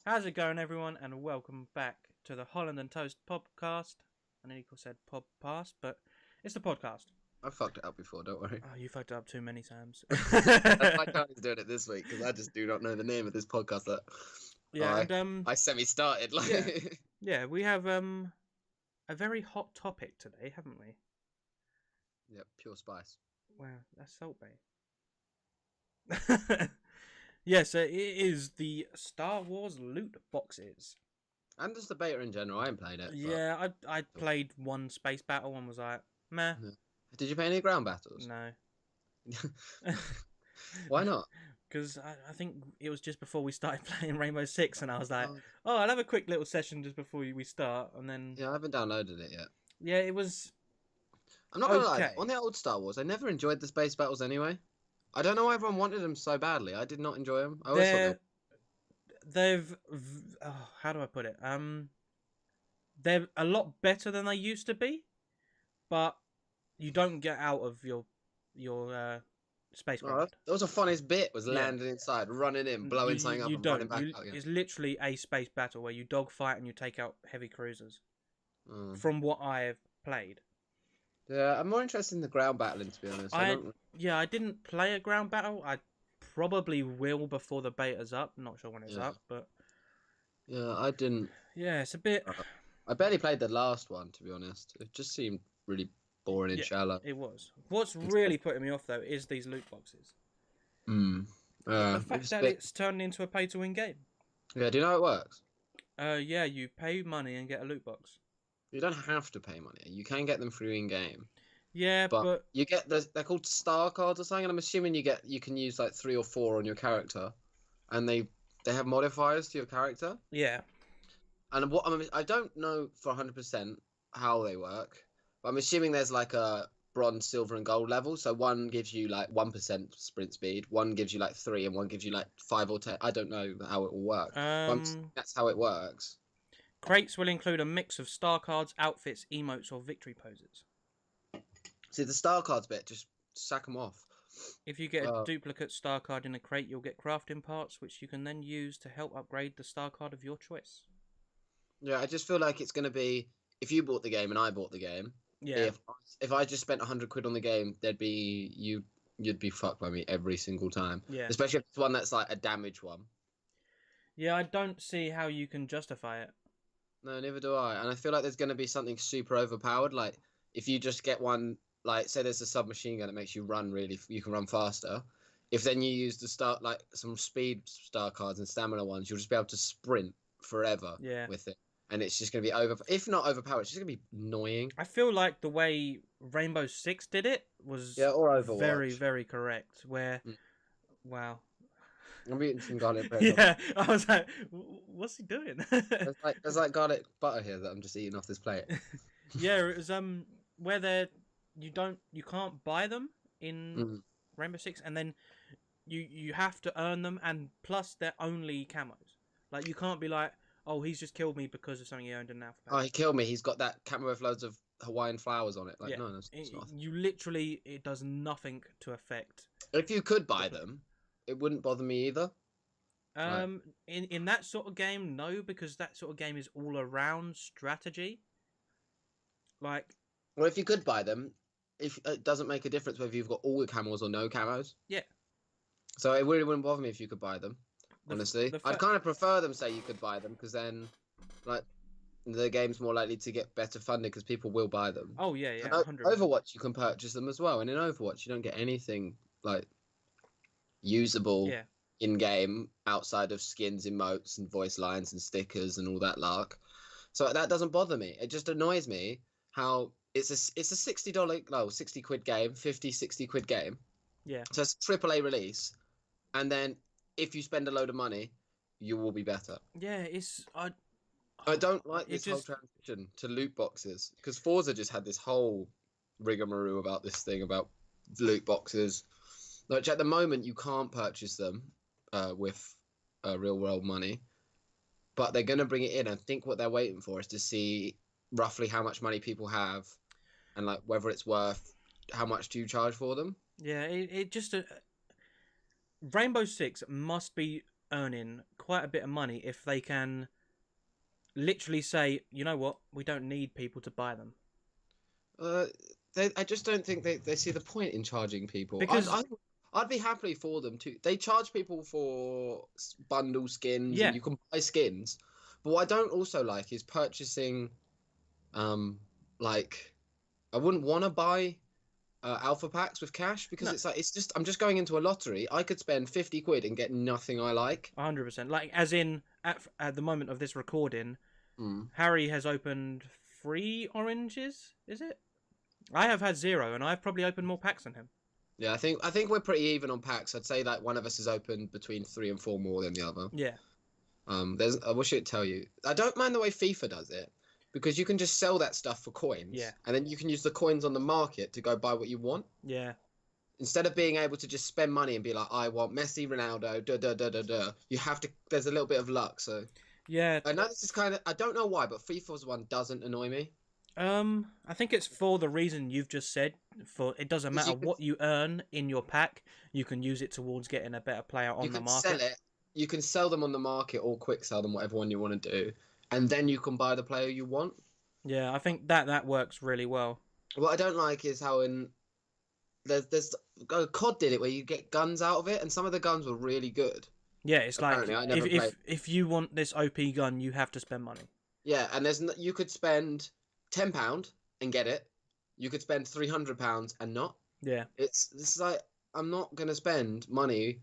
How's it going, everyone? And welcome back to the Holland and Toast podcast. I nearly said podcast, but it's the podcast. I fucked it up before, don't worry. Oh, you fucked it up too many times. That's why Charlie's doing it this week, because I just do not know the name of this podcast that I semi-started. we have a very hot topic today, haven't we? Yeah, pure spice. Wow, that's Salt Bay. Yes, it is the Star Wars loot boxes. And just the beta in general, I ain't played it. Yeah, I played one space battle and was like, meh. Yeah. Did you play any ground battles? No. Why not? Because I think it was just before we started playing Rainbow Six, and I was like, I'll have a quick little session just before we start, and then... Yeah, I haven't downloaded it yet. Yeah, it was... I'm not gonna lie, on the old Star Wars, I never enjoyed the space battles anyway. I don't know why everyone wanted them so badly. I did not enjoy them. I always thought how do I put it? They're a lot better than they used to be, but you don't get out of your spacecraft. That was the funniest bit, was landing inside, running in, blowing something up, and running back out again. It's literally a space battle where you dogfight and you take out heavy cruisers. From what I have played. Yeah, I'm more interested in the ground battling, to be honest. I didn't play a ground battle. I probably will before the beta's up. Not sure when it's up, but... Yeah, I didn't... Yeah, it's a bit... I barely played the last one, to be honest. It just seemed really boring and shallow. It was. What's really putting me off, though, is these loot boxes. The fact that it's turned into a pay-to-win game. Yeah, do you know how it works? Yeah, you pay money and get a loot box. You don't have to pay money. You can get them through in-game. Yeah, but you get they're called star cards or something, and I'm assuming you can use like 3 or 4 on your character, and they have modifiers to your character. Yeah. And I don't know for 100% how they work, but I'm assuming there's like a bronze, silver, and gold level. So one gives you like 1% sprint speed, one gives you like 3, and one gives you like 5 or 10. I don't know how it will work. That's how it works. Crates will include a mix of star cards, outfits, emotes, or victory poses. See, the star cards bit, just sack them off. If you get a duplicate star card in a crate, you'll get crafting parts, which you can then use to help upgrade the star card of your choice. Yeah, I just feel like it's going to be, if you bought the game and I bought the game, if I just spent 100 quid on the game, you'd be fucked by me every single time. Yeah. Especially if it's one that's like a damaged one. Yeah, I don't see how you can justify it. No, neither do I. And I feel like there's going to be something super overpowered. Like, if you just get one, like, say there's a submachine gun that makes you you can run faster. If then you use some speed star cards and stamina ones, you'll just be able to sprint forever with it. And it's just going to be if not overpowered, it's just going to be annoying. I feel like the way Rainbow Six did it was or Overwatch. Very, very correct. Where, wow. I'm eating some garlic bread. Yeah, I was like, what's he doing? there's like garlic butter here that I'm just eating off this plate. Yeah, it was where you can't buy them in Rainbow Six, and then you have to earn them, and plus they're only camos. Like, you can't be like, oh, he's just killed me because of something he earned in an alpha pack. Oh, he killed me. He's got that camo with loads of Hawaiian flowers on it. Like, no, it's not. You literally, it does nothing to affect. If you could buy them, it wouldn't bother me either. In that sort of game, no, because that sort of game is all around strategy. Like, well, if you could buy them, if it doesn't make a difference whether you've got all the camos or no camos. Yeah. So it really wouldn't bother me if you could buy them. Honestly, I'd kind of prefer them say you could buy them, because then, like, the game's more likely to get better funding because people will buy them. Oh yeah. And 100%. Overwatch, you can purchase them as well, and in Overwatch, you don't get anything like usable in game outside of skins, emotes, and voice lines and stickers and all that lark. So that doesn't bother me. It just annoys me how it's a $60, 60 quid game, 50, 60 quid game. Yeah. So it's a AAA release, and then if you spend a load of money, you will be better. Yeah, I don't like this whole transition to loot boxes, because Forza just had this whole rigmarole about this thing about loot boxes, which at the moment you can't purchase them with real world money, but they're going to bring it in. I think what they're waiting for is to see roughly how much money people have, and like whether it's worth how much do you charge for them. Yeah, it just Rainbow Six must be earning quite a bit of money if they can literally say, you know what, we don't need people to buy them. I just don't think they see the point in charging people. Because I'd be happy for them to. They charge people for bundle skins, yeah, and you can buy skins. But what I don't also like is purchasing, like, I wouldn't want to buy alpha packs with cash because no, it's like I'm just going into a lottery. I could spend 50 quid and get nothing I like. 100%. Like, as in, at the moment of this recording, Mm. Harry has opened 3 oranges, is it? I have had 0, and I've probably opened more packs than him. Yeah, I think we're pretty even on packs. I'd say that one of us has opened between 3 and 4 more than the other. Yeah. I wish it'd tell you. I don't mind the way FIFA does it because you can just sell that stuff for coins. Yeah. And then you can use the coins on the market to go buy what you want. Yeah. Instead of being able to just spend money and be like, I want Messi, Ronaldo, da da da da da. You have to. There's a little bit of luck. So. Yeah. I know this is kind of. I don't know why, but FIFA's one doesn't annoy me. I think it's for the reason you've just said. For it doesn't matter what you earn in your pack, you can use it towards getting a better player on the market. Sell it. You can sell them on the market or quick sell them, whatever one you want to do, and then you can buy the player you want. Yeah, I think that works really well. What I don't like is how there's COD did it where you get guns out of it, and some of the guns were really good. Yeah, it's apparently, like if you want this OP gun, you have to spend money. Yeah, and you could spend £10 and get it. You could spend £300 and not. Yeah, this is like I'm not gonna spend money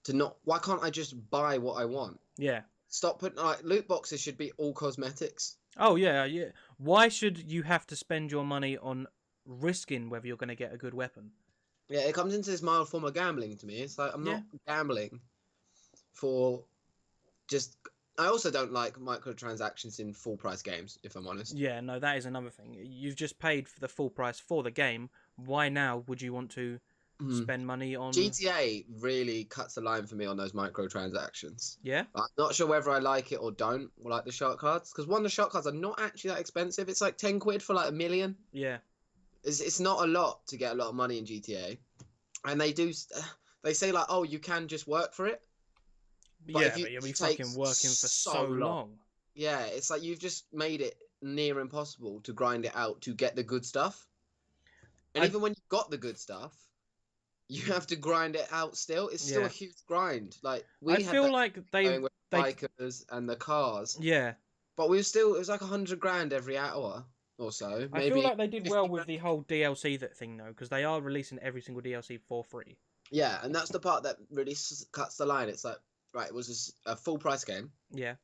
to not. Why can't I just buy what I want? Yeah. Stop putting loot boxes should be all cosmetics. Oh yeah, yeah. Why should you have to spend your money on risking whether you're going to get a good weapon? Yeah, it comes into this mild form of gambling to me. It's like I'm not gambling for just. I also don't like microtransactions in full price games, if I'm honest. Yeah, no, that is another thing. You've just paid for the full price for the game. Why now would you want to spend money on... GTA really cuts the line for me on those microtransactions. Yeah? I'm not sure whether I like it or don't, like the shark cards. Because the shark cards are not actually that expensive. It's like 10 quid for like 1 million. Yeah. It's not a lot to get a lot of money in GTA. And they say like, oh, you can just work for it. But but you'll be fucking working for so long. Yeah, it's like you've just made it near impossible to grind it out to get the good stuff. And even when you've got the good stuff, you have to grind it out still. It's still a huge grind. Like I feel like they bikers and the cars. Yeah. But it was like 100 grand every hour or so. Maybe I feel like they did well with the whole DLC thing though, because they are releasing every single DLC for free. Yeah, and that's the part that really cuts the line. It's like, right, it was a full price game. Yeah.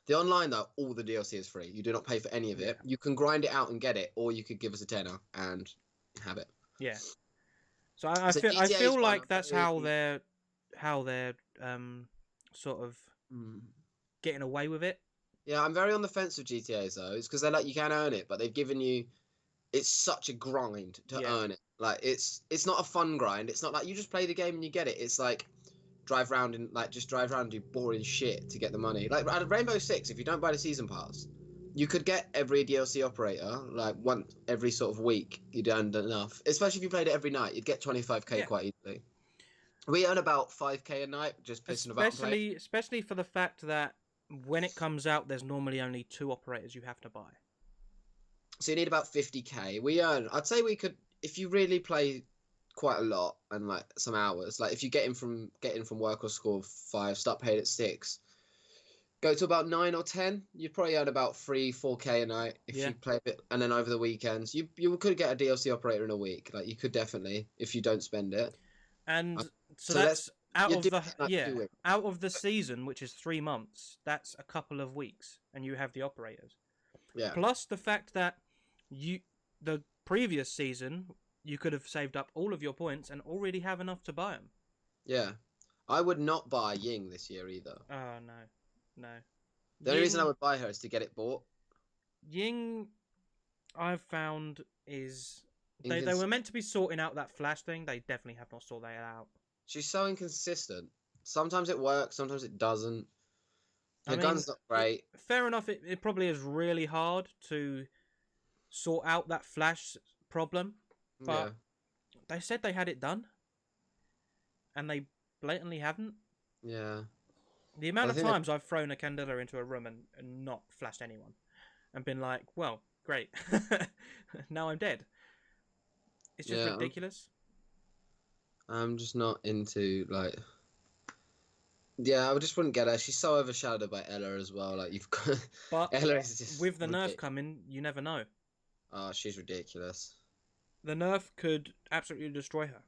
The online though, all the DLC is free. You do not pay for any of it. You can grind it out and get it, or you could give us a tenner and have it. Yeah. So I feel like that's how they're sort of getting away with it. Yeah, I'm very on the fence with GTA's though. It's because they're like you can earn it, but they've given you. It's such a grind to earn it. Like it's not a fun grind. It's not like you just play the game and you get it. It's like drive around and do boring shit to get the money. Like at Rainbow Six, if you don't buy the season pass, you could get every DLC operator like once every sort of week. You'd earn enough, especially if you played it every night. You'd get 25k quite easily. We earn about 5k a night just pissing about. Especially for the fact that when it comes out, there's normally only 2 operators you have to buy. So you need about 50k. I'd say we could, if you really play quite a lot and like some hours, like if you get in from work or school 5, start paid at 6, go to about 9 or 10, you'd probably earn about 3-4k a night if you play a bit. And then over the weekends, you could get a DLC operator in a week. Like you could definitely, if you don't spend it. And so that's out of the season, which is 3 months. That's a couple of weeks, and you have the operators. Yeah. Plus the fact that the previous season, you could have saved up all of your points and already have enough to buy them. Yeah. I would not buy Ying this year either. Oh, no. The only reason I would buy her is to get it bought. Ying, I've found, is... They were meant to be sorting out that flash thing. They definitely have not sorted that out. She's so inconsistent. Sometimes it works, sometimes it doesn't. The gun's not great. Fair enough, it probably is really hard to sort out that flash problem. But they said they had it done. And they blatantly haven't. Yeah. The amount of times I've thrown a candela into a room and not flashed anyone, and been like, "Well, great, now I'm dead." It's just ridiculous. I'm just not into like. Yeah, I just wouldn't get her. She's so overshadowed by Ella as well. Like you've got, but Ella is just with the nerf coming, you never know. Oh, she's ridiculous. The nerf could absolutely destroy her.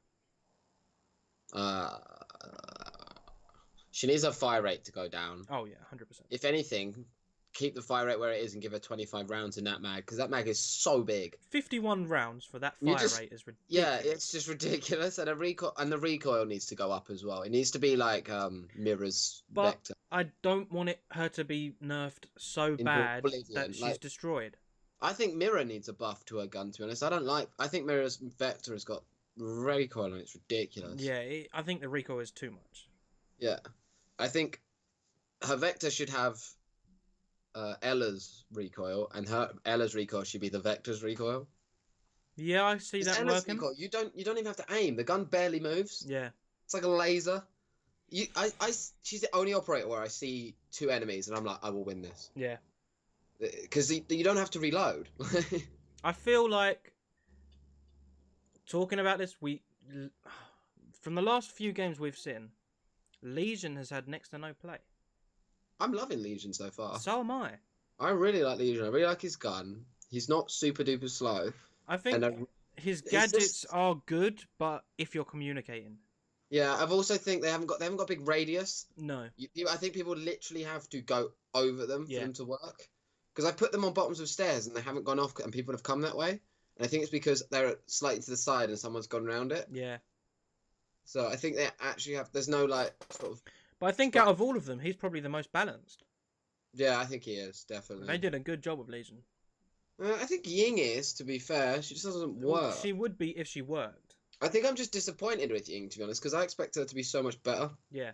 She needs her fire rate to go down. Oh yeah, 100%. If anything, keep the fire rate where it is and give her 25 rounds in that mag, because that mag is so big. 51 rounds for that fire rate is ridiculous. Yeah, it's just ridiculous, and the recoil needs to go up as well. It needs to be like Mirror's Vector. I don't want her to be nerfed so bad that she's destroyed. I think Mirror needs a buff to her gun, to be honest. I think Mirror's Vector has got recoil and it's ridiculous. Yeah, I think the recoil is too much. Yeah. I think her Vector should have Ella's recoil, and Ella's recoil should be the Vector's recoil. Yeah, I see that working. Recoil, you don't even have to aim. The gun barely moves. Yeah. It's like a laser. She's the only operator where I see 2 enemies and I'm like, I will win this. Yeah. Because you don't have to reload. I feel like talking about this, from the last few games we've seen, Legion has had next to no play. I'm loving Legion so far. So am I. I really like Legion. I really like his gun. He's not super duper slow. I think his gadgets are good, but if you're communicating. Yeah, I've also think they haven't got a big radius. No. I think people literally have to go over them for them to work. Because I put them on bottoms of stairs and they haven't gone off, and people have come that way. And I think it's because they're slightly to the side and someone's gone around it. Yeah. So I think they actually have. There's no like sort of. But I think out of all of them, he's probably the most balanced. Yeah, I think he is, definitely. They did a good job with Legion. I think Ying is, to be fair. She just doesn't work. She would be if she worked. I think I'm just disappointed with Ying, to be honest, because I expect her to be so much better. Yeah.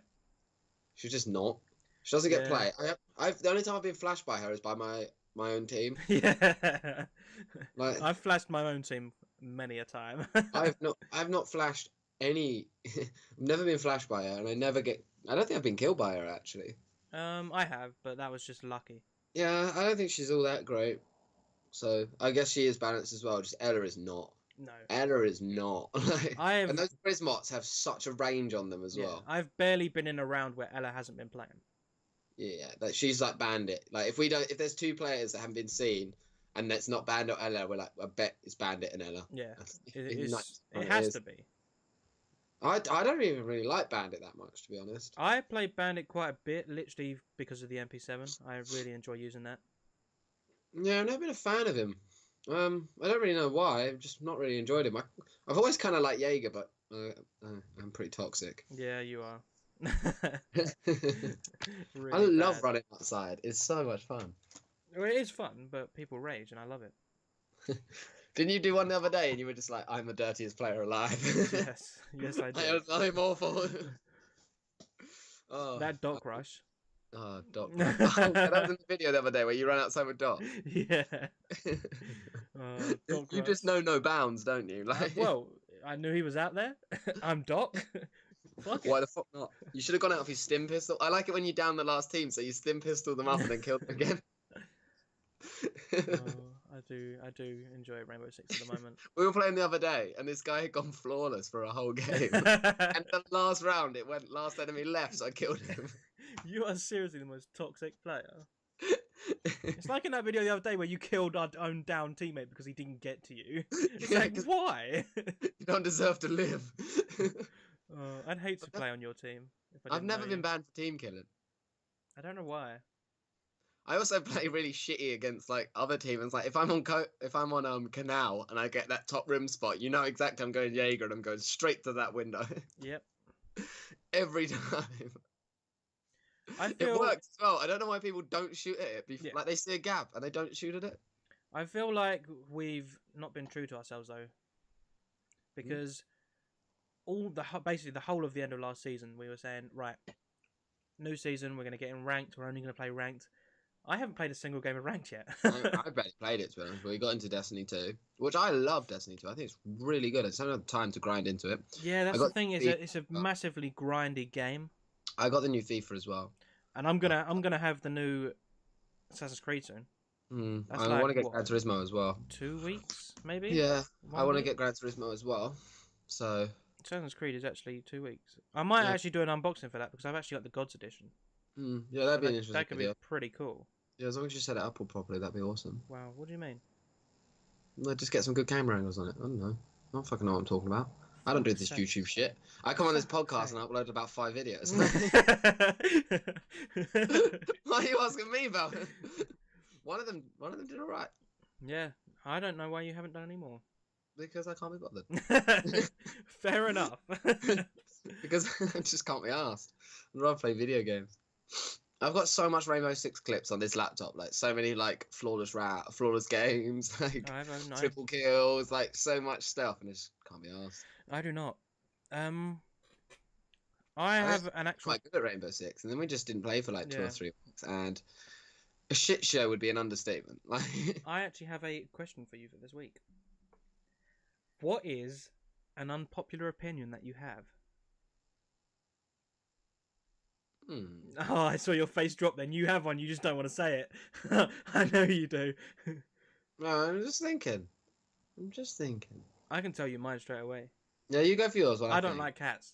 She's just not. She doesn't get play. The only time I've been flashed by her is by my own team. Yeah. Like, I've flashed my own team many a time. I've not flashed any. I've never been flashed by her, and I don't think I've been killed by her actually. I have, but that was just lucky. Yeah, I don't think she's all that great. So I guess she is balanced as well. Just Ella is not. No. Ella is not. And those Prismots have such a range on them as well. I've barely been in a round where Ella hasn't been playing. Yeah, like she's like Bandit. Like if there's 2 players that haven't been seen and it's not Bandit or Ella, we're like, I bet it's Bandit and Ella. Yeah, it has to be. I don't even really like Bandit that much, to be honest. I play Bandit quite a bit, literally because of the MP7. I really enjoy using that. Yeah, I've never been a fan of him. I don't really know why. I've just not really enjoyed him. I've always kind of liked Jaeger, but I'm pretty toxic. Yeah, you are. Really I love running outside. It's so much fun. Well, it is fun, but people rage, and I love it. Didn't you do one the other day, and you were just like, "I'm the dirtiest player alive." yes, I did. I'm awful. That Doc Rush. Oh, Doc. That was in the video the other day where you ran outside with Doc. Yeah. Doc you Rush. Just know no bounds, don't you? Like, well, I knew he was out there. I'm Doc. Why the fuck not? You should have gone out with your stim pistol. I like it when you down the last team, so you stim pistol them up and then kill them again. I do enjoy Rainbow Six at the moment. We were playing the other day, and this guy had gone flawless for a whole game. And the last round, it went last enemy left, so I killed him. You are seriously the most toxic player. It's like in that video the other day where you killed our own down teammate because he didn't get to you. It's like, why? You don't deserve to live. I'd hate to play on your team. I've never been banned for team killing. I don't know why. I also play really shitty against like other teams. Like if I'm on Canal and I get that top rim spot, you know exactly I'm going Jaeger and I'm going straight to that window. Yep. Every time. It works as well. I don't know why people don't shoot at it. Like they see a gap and they don't shoot at it. I feel like we've not been true to ourselves though, because basically the whole of the end of last season we were saying, right, new season we're going to get in ranked. We're only going to play ranked. I haven't played a single game of ranked yet. I barely played it, to be honest. But we got into Destiny 2, which I love Destiny 2. I think it's really good. I just don't have time to grind into it. Yeah, that's the thing. It's a massively grindy game. I got the new FIFA as well. And I'm gonna have the new Assassin's Creed soon. I want to get Gran Turismo as well. 2 weeks, maybe. Yeah, I want to get Gran Turismo as well. So Assassin's Creed is actually 2 weeks. I might actually do an unboxing for that because I've actually got the Gods edition. Yeah, that'd be an interesting That could be pretty cool. Yeah, as long as you set it up all properly, that'd be awesome. Wow, what do you mean? Just get some good camera angles on it. I don't know. I don't fucking know what I'm talking about. I don't do this YouTube shit. I come on this podcast and upload about 5 videos. Why are you asking me about it? One of them did alright. Yeah, I don't know why you haven't done any more. Because I can't be bothered. Fair enough. Because I just can't be asked. I'd rather play video games. I've got so much Rainbow Six clips on this laptop, like so many like flawless games, like triple kills, like so much stuff, and I just can't be asked. I do not. I have an actual quite good at Rainbow Six, and then we just didn't play for like 2 or 3 weeks, and a shit show would be an understatement. Like, I actually have a question for you for this week. What is an unpopular opinion that you have? Oh, I saw your face drop then. You have one, you just don't want to say it. I know you do. No, I'm just thinking. I can tell you mine straight away. Yeah, you go for yours. I don't like cats.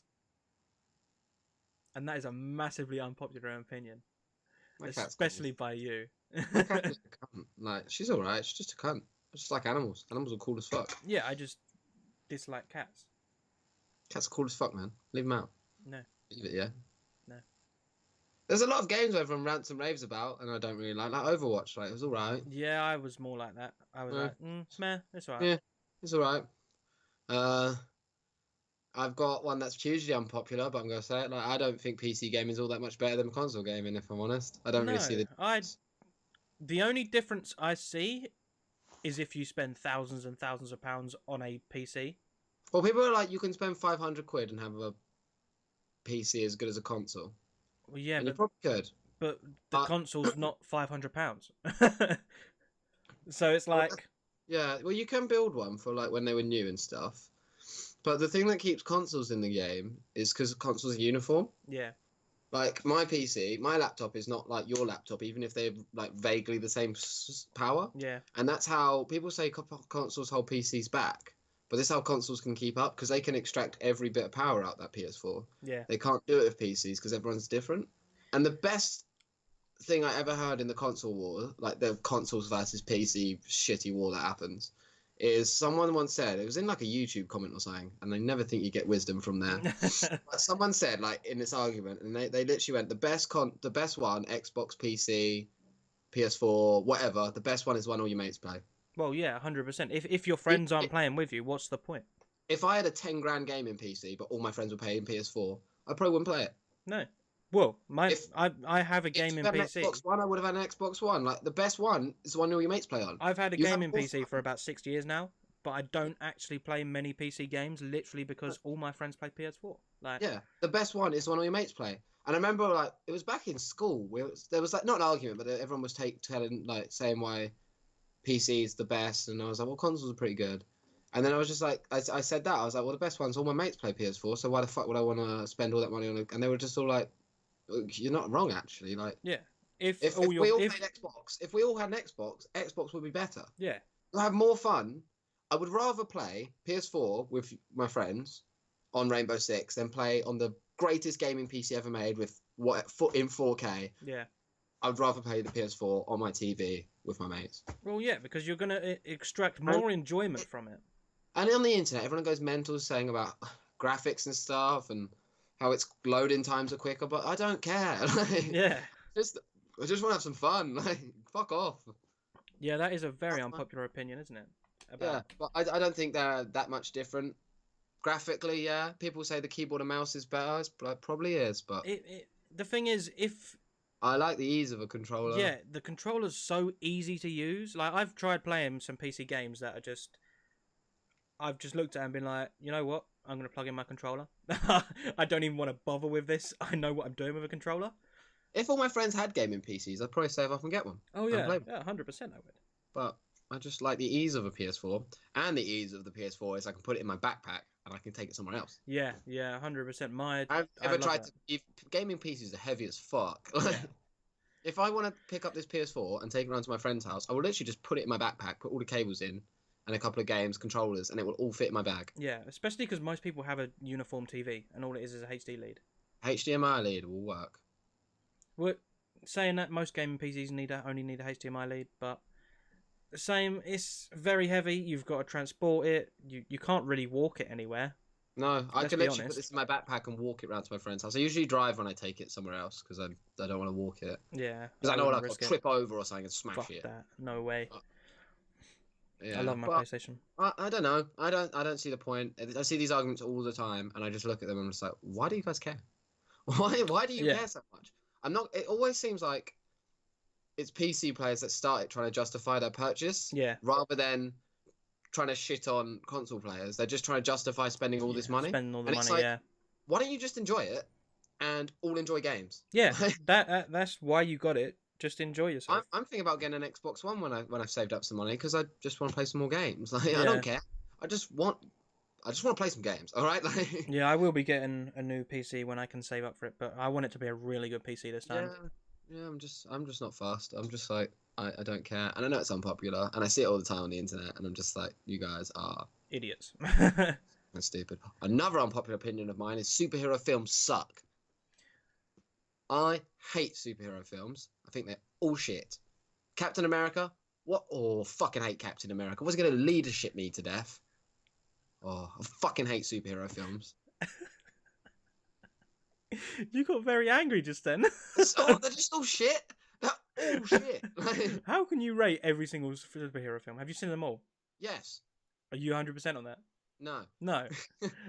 And that is a massively unpopular opinion. Especially by you. My cat's just a cunt. Like, she's alright, she's just a cunt. I just like animals. Animals are cool as fuck. Yeah, I just dislike cats. Cats are cool as fuck, man. Leave them out. No. Leave it, yeah? No. There's a lot of games where everyone rants and raves about, and I don't really like Overwatch. Like, it was alright. Yeah, I was more like that. I was like, meh, it's alright. Yeah, it's alright. I've got one that's hugely unpopular, but I'm going to say it. Like, I don't think PC gaming is all that much better than console gaming, if I'm honest. I don't really see the difference. The only difference I see is if you spend thousands and thousands of pounds on a PC. Well, people are like, you can spend 500 quid and have a PC as good as a console. Well, yeah, and you probably could. But the console's not £500. So it's like... Yeah, well, you can build one for like when they were new and stuff. But the thing that keeps consoles in the game is because consoles are uniform. Yeah. Like, my PC, my laptop is not like your laptop, even if they're like vaguely the same power. Yeah. And that's how people say consoles hold PCs back. But this is how consoles can keep up, because they can extract every bit of power out that PS4. Yeah. They can't do it with PCs because everyone's different. And the best thing I ever heard in the console war, like the consoles versus PC shitty war that happens, is someone once said, it was in like a YouTube comment or something, and I never think you get wisdom from there. But someone said, like, in this argument, and they literally went, the best one, Xbox, PC, PS4, whatever, the best one is one all your mates play. Well, yeah, 100%. If your friends aren't playing with you, what's the point? If I had a 10 grand gaming PC, but all my friends were playing PS4, I probably wouldn't play it. No. Well, I have a gaming PC. An Xbox One, I would have had an Xbox One. Like, the best one is the one all your mates play on. I've had a gaming PC for about 6 years now, but I don't actually play many PC games, literally because all my friends play PS4. Like, yeah, the best one is the one all your mates play. And I remember, like, it was back in school where there was like not an argument, but everyone was saying why PC is the best, and I was like, well, consoles are pretty good. And then I was just like, I said that, I was like, well, the best one's all my mates play PS4, so why the fuck would I want to spend all that money on it? And they were just all like, you're not wrong, actually. Like, yeah, if we all played Xbox, if we all had an Xbox, Xbox would be better. Yeah, we'll have more fun. I would rather play PS4 with my friends on Rainbow Six than play on the greatest gaming PC ever made with in 4K. Yeah, I'd rather play the PS4 on my TV with my mates. Well, yeah, because you're gonna extract more enjoyment from it. And on the internet, everyone goes mental saying about graphics and stuff and how its loading times are quicker, but I don't care. Like, yeah. I just want to have some fun. Like, fuck off. Yeah, that is a very unpopular opinion, isn't it? Yeah, but I don't think they're that much different. Graphically, yeah. People say the keyboard and mouse is better. It probably is, but... The thing is, if... I like the ease of a controller. Yeah, the controller's so easy to use. Like, I've tried playing some PC games that are just... I've just looked at it and been like, you know what? I'm going to plug in my controller. I don't even want to bother with this. I know what I'm doing with a controller. If all my friends had gaming PCs, I'd probably save up and get one. Oh, yeah. Yeah, 100% I would. But I just like the ease of a PS4. And the ease of the PS4 is I can put it in my backpack and I can take it somewhere else. Yeah, 100%. I've ever tried to. If gaming PCs are heavy as fuck. Yeah. If I want to pick up this PS4 and take it around to my friend's house, I will literally just put it in my backpack, put all the cables in, and a couple of games, controllers, and it will all fit in my bag. Yeah, especially because most people have a uniform TV, and all it is a HD lead. HDMI lead will work. Well, saying that, most gaming PCs only need a HDMI lead, but the same, it's very heavy. You've got to transport it. You can't really walk it anywhere. No, I can literally put this in my backpack and walk it around to my friend's house. I usually drive when I take it somewhere else because I don't want to walk it. Yeah, because I know I'll trip over or something and smash Fuck it. That. No way. Yeah, I love my PlayStation. I don't know. I don't see the point. I see these arguments all the time, and I just look at them and I'm just like, why do you guys care? Why do you care so much? I'm not. It always seems like it's PC players that started trying to justify their purchase. Yeah. Rather than trying to shit on console players, they're just trying to justify spending all this money. Spending all the money, like, why don't you just enjoy it and all enjoy games? Yeah, that's why you got it. Just enjoy yourself. I'm thinking about getting an Xbox One when I've saved up some money because I just want to play some more games. Like I don't care. I just want to play some games. All right. Like, yeah, I will be getting a new PC when I can save up for it, but I want it to be a really good PC this time. Yeah. I'm just not fast. I'm just like I don't care, and I know it's unpopular, and I see it all the time on the internet, and I'm just like, you guys are idiots. That's stupid. Another unpopular opinion of mine is superhero films suck. I hate superhero films. I think they're all shit. Captain America? What? Oh, fucking hate Captain America. What's going to leadership me to death? Oh, I fucking hate superhero films. You got very angry just then. They're just all shit. They're all shit. How can you rate every single superhero film? Have you seen them all? Yes. Are you 100% on that? No. No.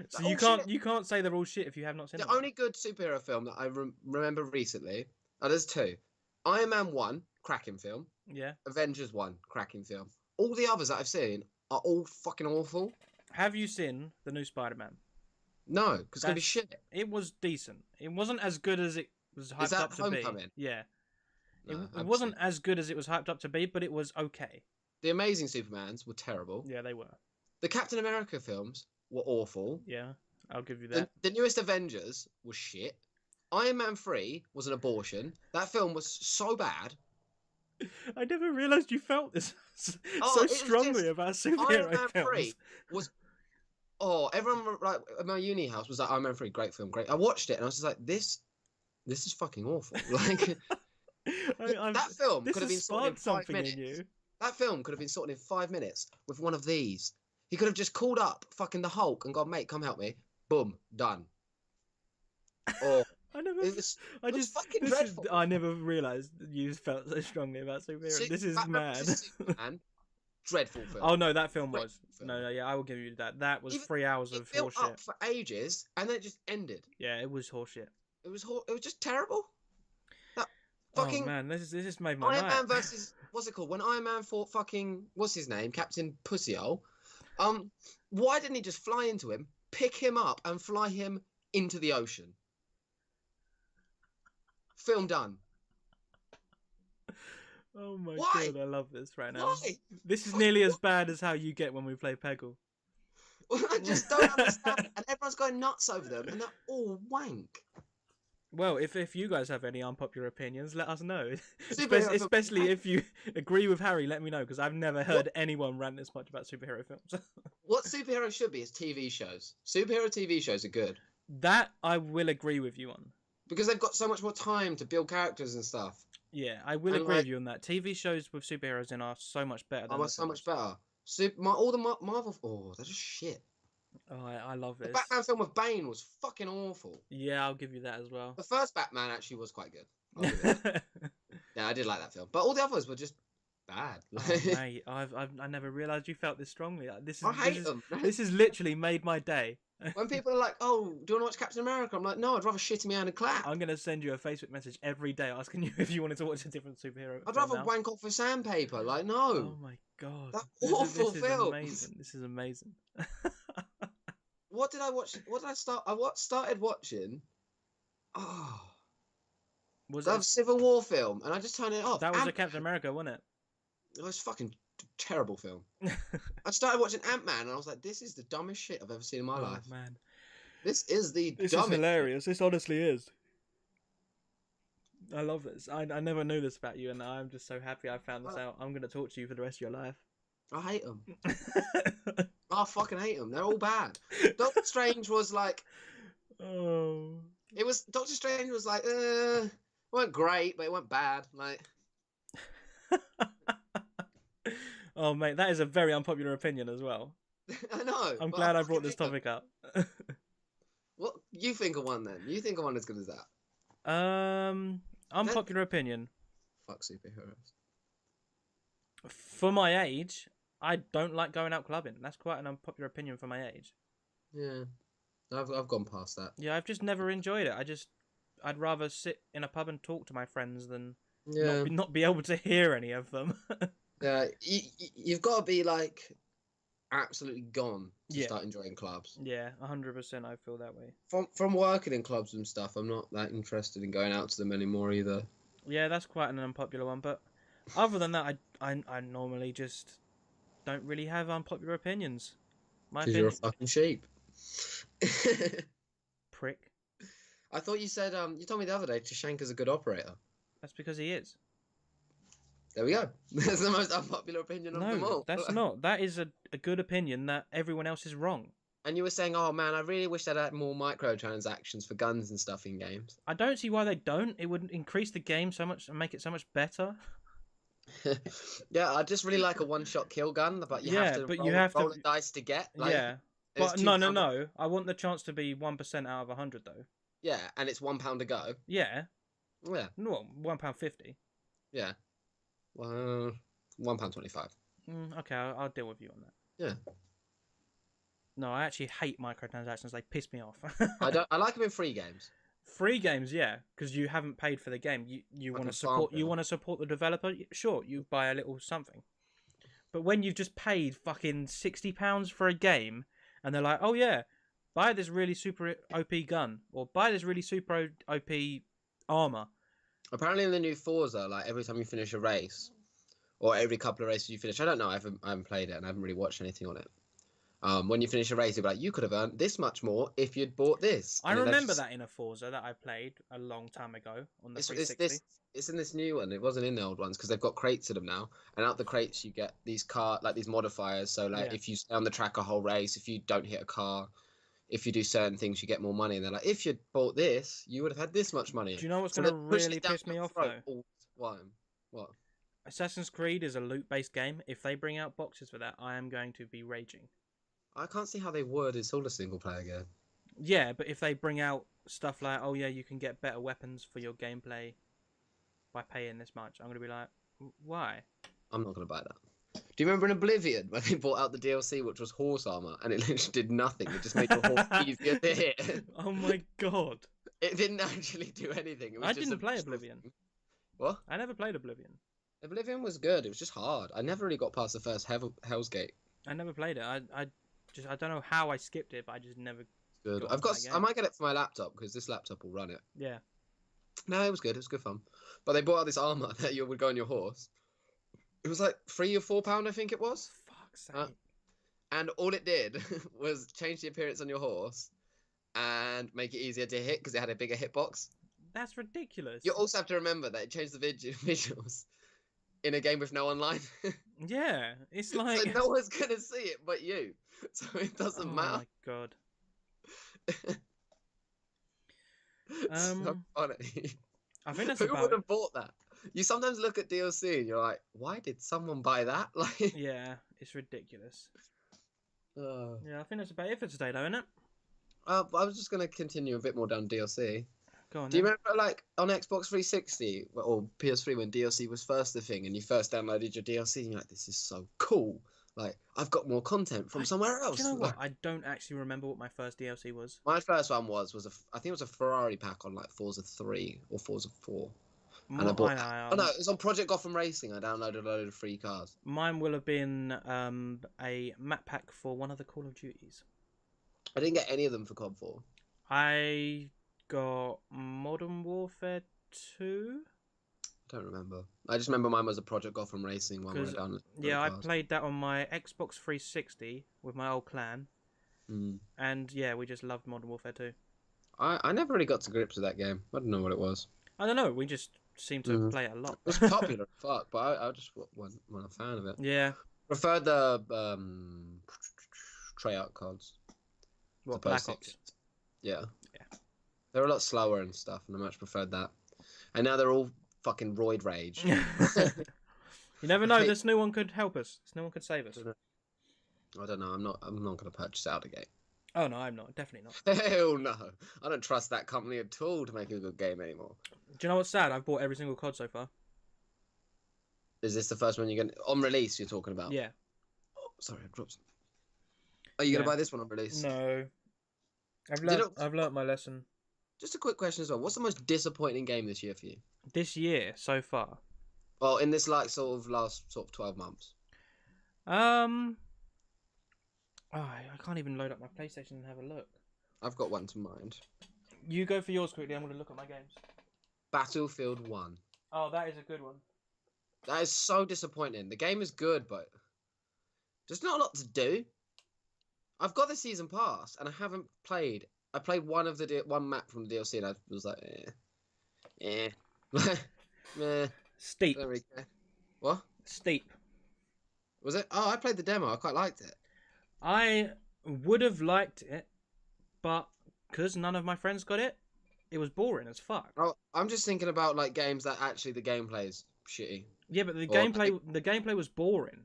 So you can't say they're all shit if you have not seen them. The only good superhero film that I remember recently, there's two. Iron Man 1, cracking film. Yeah. Avengers 1, cracking film. All the others that I've seen are all fucking awful. Have you seen the new Spider-Man? No, because it's going to be shit. It was decent. It wasn't as good as it was hyped up to Homecoming? Be. Yeah. No, it wasn't as good as it was hyped up to be, but it was okay. The Amazing Supermans were terrible. Yeah, they were. The Captain America films were awful. Yeah, I'll give you that. The newest Avengers was shit. Iron Man 3 was an abortion. That film was so bad. I never realised you felt this so strongly about superhero Iron Man films. 3 was... Oh, everyone like at my uni house was like, Iron Man 3, great film, great. I watched it and I was just like, this is fucking awful. Like, that film could have been sorted in 5 minutes. That film could have been sorted in 5 minutes with one of these. He could have just called up fucking the Hulk and gone, mate, come help me. Boom, done. Or dreadful. I never realised you felt so strongly about superheroes. This is mad. Superman, dreadful film. Oh no, that film was. No, yeah, I will give you that. That was 3 hours of horseshit. It built up for ages, and then it just ended. Yeah, it was horseshit. It was just terrible. That fucking. Oh man, this has made my Iron night. Man versus what's it called? When Iron Man fought fucking what's his name, Captain Pussyhole. Why didn't he just fly into him, pick him up, and fly him into the ocean? Film done. Oh my god, I love this right now. Why? This is nearly as bad as how you get when we play Peggle. I just don't understand. And everyone's going nuts over them, and they're all wank. Well, if you guys have any unpopular opinions, let us know. Especially if you agree with Harry, let me know, because I've never heard anyone rant this much about superhero films. What superheroes should be is TV shows. Superhero TV shows are good. That I will agree with you on. Because they've got so much more time to build characters and stuff. Yeah, I will agree with you on that. TV shows with superheroes in are so much better. So much better. All the Marvel... Oh, they're just shit. Oh, I love this. The Batman film with Bane was fucking awful. Yeah, I'll give you that as well. The first Batman actually was quite good. Yeah, I did like that film. But all the others were just bad. Oh, mate, I never realised you felt this strongly. I hate them. This has literally made my day. When people are like, oh, do you want to watch Captain America? I'm like, no, I'd rather shit in my hand and clap. I'm going to send you a Facebook message every day asking you if you wanted to watch a different superhero. I'd rather wank off with sandpaper. Like, no. Oh my god. That awful film. This is amazing. What did I watch? What did I start? I started watching. Oh. Was that a Civil War film? And I just turned it off. That was a Captain America, wasn't it? It was fucking terrible film. I started watching Ant-Man and I was like, this is the dumbest shit I've ever seen in my life. Man. This is the This dumbest is hilarious. This honestly is. I love this. I never knew this about you, and I'm just so happy I found this out. I'm going to talk to you for the rest of your life. I hate them. I fucking hate them. They're all bad. Doctor Strange was like... Oh. Doctor Strange was like, it weren't great, but it weren't bad. Like... Oh, mate, that is a very unpopular opinion as well. I know. I'm glad I brought this topic up. What you think of one then? You think of one as good as that? Unpopular opinion. Fuck superheroes. For my age, I don't like going out clubbing. That's quite an unpopular opinion for my age. Yeah, I've gone past that. Yeah, I've just never enjoyed it. I'd rather sit in a pub and talk to my friends than not be able to hear any of them. Yeah, you've got to be like absolutely gone to start enjoying clubs. Yeah, 100%. I feel that way. From working in clubs and stuff, I'm not that interested in going out to them anymore either. Yeah, that's quite an unpopular one. But other than that, I normally just don't really have unpopular opinions. Because you're a fucking sheep. Prick. I thought you said you told me the other day Tashanka's a good operator. That's because he is. There we go. That's the most unpopular opinion of them all. No, that's not. That is a good opinion that everyone else is wrong. And you were saying, oh man, I really wish they'd had more microtransactions for guns and stuff in games. I don't see why they don't. It would increase the game so much and make it so much better. Yeah, I just really like a one-shot kill gun, but you have to roll the dice to get. Like, yeah, but no. I want the chance to be 1% out of 100 though. Yeah, and it's £1 to go. Yeah. Yeah. No, £1.50. Yeah. Well, £1.25. Okay, I'll deal with you on that. Yeah. No, I actually hate microtransactions. They piss me off. I like them in free games. Free games, yeah, because you haven't paid for the game. You want to support. You want to support the developer. Sure, you buy a little something. But when you've just paid fucking £60 for a game, and they're like, "Oh yeah, buy this really super OP gun, or buy this really super OP armor." Apparently, in the new Forza, like every time you finish a race, or every couple of races you finish, I don't know. I haven't played it, and I haven't really watched anything on it. When you finish a race, you'll be like, you could have earned this much more if you'd bought this. I remember that in a Forza that I played a long time ago on the 360. It's in this new one. It wasn't in the old ones because they've got crates in them now. And out the crates, you get these these modifiers. So if you stay on the track a whole race, if you don't hit a car, if you do certain things, you get more money. And they're like, if you'd bought this, you would have had this much money. Do you know what's going to really piss me off though? What? Assassin's Creed is a loot-based game. If they bring out boxes for that, I am going to be raging. I can't see how they would. It's all a single-player game. Yeah, but if they bring out stuff like, oh yeah, you can get better weapons for your gameplay by paying this much, I'm going to be like, why? I'm not going to buy that. Do you remember in Oblivion when they brought out the DLC, which was horse armor, and it literally did nothing? It just made your horse easier to hit. Oh my god! It didn't actually do anything. It was I didn't play Oblivion. What? I never played Oblivion. Oblivion was good. It was just hard. I never really got past the first Hell's Gate. I never played it. I don't know how I skipped it, but I just never. Good. I might get it for my laptop because this laptop will run it. Yeah. No, it was good. It was good fun. But they brought out this armor that you would go on your horse. It was like £3 or £4, I think it was. Fuck's sake. And all it did was change the appearance on your horse and make it easier to hit because it had a bigger hitbox. That's ridiculous. You also have to remember that it changed the visuals in a game with no online. Yeah, it's like so no one's gonna see it but you, so it doesn't matter. Oh my god. So funny. I think that's Who would have bought that? You sometimes look at DLC and you're like, why did someone buy that? Like, yeah, it's ridiculous. Yeah, I think that's about it for today, though, isn't it? I was just gonna continue a bit more down DLC. Go on. Do you remember, like, on Xbox 360 or PS3 when DLC was first the thing, and you first downloaded your DLC, and you're like, "This is so cool! Like, I've got more content from somewhere else." Do you know what? I don't actually remember what my first DLC was. My first one was I think it was a Ferrari pack on like Forza 3 or Forza 4. And I bought that. Oh no, it was on Project Gotham Racing. I downloaded a load of free cars. Mine will have been a map pack for one of the Call of Duties. I didn't get any of them for COD 4. I got Modern Warfare 2. don't remember. I just remember mine was a Project Gotham Racing one where I downloaded. Yeah, I played that on my Xbox 360 with my old clan. And yeah, we just loved Modern Warfare 2. I never really got to grips with that game. I don't know what it was. I don't know. We just seemed to play it a lot. It was popular, fuck, but I just wasn't a fan of it. Yeah. Preferred the Treyarch cards. What, Black Ops? Yeah. They're a lot slower and stuff, and I much preferred that. And now they're all fucking roid rage. You never know. This new one could help us. This new one could save us. I don't know. I'm not going to purchase out again. Oh no, I'm not. Definitely not. Hell no. I don't trust that company at all to make a good game anymore. Do you know what's sad? I've bought every single COD so far. Is this the first one you're going to... On release, you're talking about? Yeah. Oh, sorry, I dropped something. Are you going to buy this one on release? No. I've learnt my lesson. Just a quick question as well. What's the most disappointing game this year for you? This year, so far? Well, in this last 12 months. Oh, I can't even load up my PlayStation and have a look. I've got one to mind. You go for yours quickly. I'm going to look at my games. Battlefield 1. Oh, that is a good one. That is so disappointing. The game is good, but there's not a lot to do. I've got the season pass, and I haven't played. I played one map from the DLC, and I was like, meh. Steep. What? Steep. Was it? Oh, I played the demo. I quite liked it. I would have liked it, but because none of my friends got it, it was boring as fuck. Oh, I'm just thinking about like games that actually the gameplay is shitty. Yeah, but the gameplay was boring.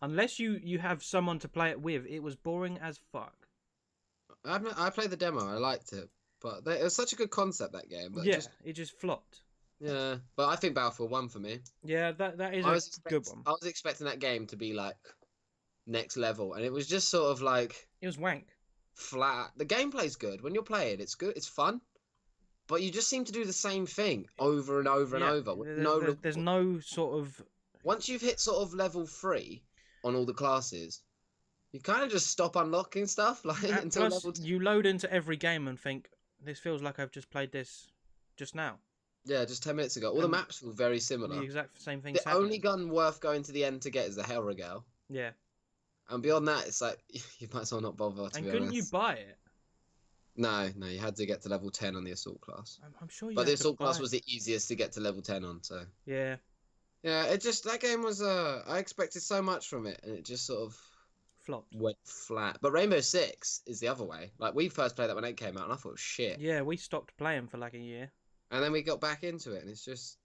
Unless you have someone to play it with, it was boring as fuck. I played the demo. I liked it, but it was such a good concept, that game. But it just flopped. Yeah, but I think Battlefield 1 for me. Yeah, that is a good one. I was expecting that game to be like next level, and it was just sort of like it was wank. Flat. The gameplay's good when you're playing. It's good. It's fun, but you just seem to do the same thing over and over and over. There's no sort of. Once you've hit sort of level 3 on all the classes, you kind of just stop unlocking stuff until level 2. You load into every game and think, this feels like I've just played this just now. Yeah, just 10 minutes ago. All the maps feel very similar. The exact same thing. The only gun worth going to the end to get is the Hellregale. Yeah. And beyond that, it's like, you might as well not bother, to be honest. Couldn't you buy it? No, you had to get to level 10 on the Assault class. I'm sure you But the Assault class was the easiest to get to level 10 on, so... Yeah. Yeah, that game was, I expected so much from it, and it just sort of... flopped. Went flat. But Rainbow Six is the other way. Like, we first played that when it came out, and I thought it was shit. Yeah, we stopped playing for like a year. And then we got back into it, and it's just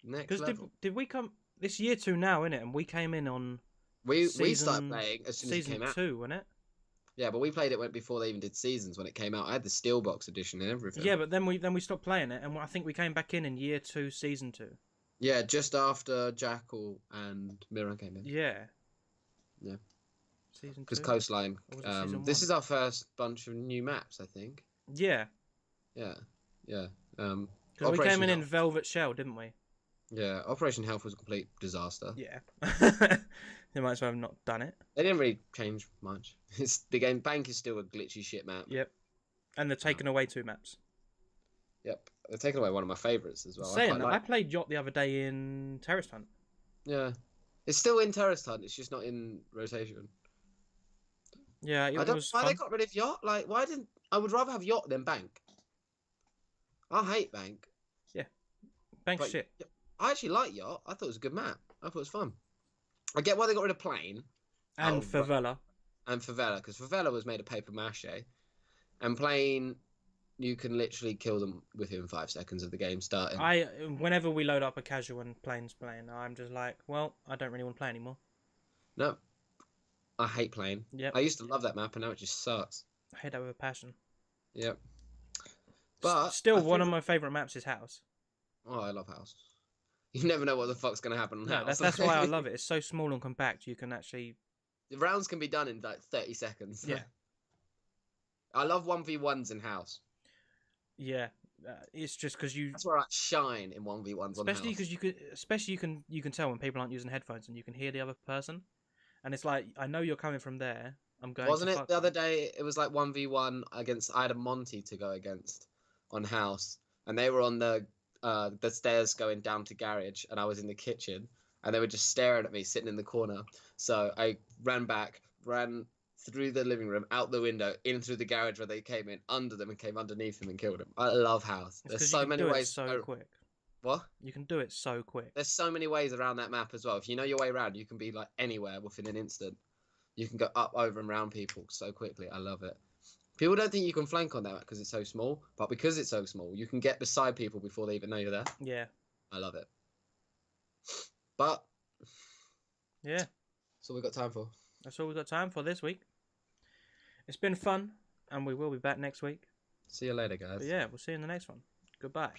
next level. Did we come... This year 2 now, innit? And we came in on... We started playing as soon as it came out. Season 2, wasn't it? Yeah, but we played it before they even did seasons when it came out. I had the Steelbox edition and everything. Yeah, but then we stopped playing it, and I think we came back in year 2, season 2. Yeah, just after Jackal and Mirror came in. Yeah. Yeah. Season 2? Because Coastline. This is our first bunch of new maps, I think. Yeah. Yeah. Because we came in Velvet Shell, didn't we? Yeah, Operation Health was a complete disaster. Yeah. They might as well have not done it. They didn't really change much. The game Bank is still a glitchy shit map. Yep. And they're taking away 2 maps. Yep. They're taking away one of my favourites as well. Saying that, I played Yacht the other day in Terrorist Hunt. Yeah. It's still in Terrorist Hunt, it's just not in rotation. Yeah, I don't know why they got rid of Yacht. Like, why didn't... I would rather have Yacht than Bank. I hate Bank. Yeah. Bank's shit. I actually like Yacht. I thought it was a good map. I thought it was fun. I get why they got rid of Plane. And Favela. And Favela, because Favela was made of paper mache. And Plane, you can literally kill them within 5 seconds of the game starting. Whenever we load up a casual and Plane's playing, I'm just like, well, I don't really want to play anymore. No. I hate Plane. Yep. I used to love that map, and now it just sucks. I hate that with a passion. Yep. But still, one of my favourite maps is House. Oh, I love House. You never know what the fuck's going to happen on House. That's why I love it. It's so small and compact, you can actually... The rounds can be done in like 30 seconds. Yeah. I love 1v1s in House. Yeah. It's just because you... That's where I shine in 1v1s on House. Especially you can tell when people aren't using headphones and you can hear the other person. And it's like, I know you're coming from there. I'm going Wasn't it the other day, it was like 1v1 against... I had a Monty to go against on House. And they were on the the stairs going down to garage, and I was in the kitchen, and they were just staring at me sitting in the corner. So I ran back, ran through the living room, out the window, in through the garage where they came in, under them, and came underneath them and killed them. I love House. There's so many ways. So quick. What? You can do it so quick. There's so many ways around that map as well. If you know your way around, you can be like anywhere within an instant. You can go up, over, and around people so quickly. I love it. People don't think you can flank on that because it's so small, but because it's so small, you can get beside people before they even know you're there. Yeah. I love it. But yeah, that's all we've got time for. That's all we've got time for this week. It's been fun, and we will be back next week. See you later, guys. But yeah, we'll see you in the next one. Goodbye.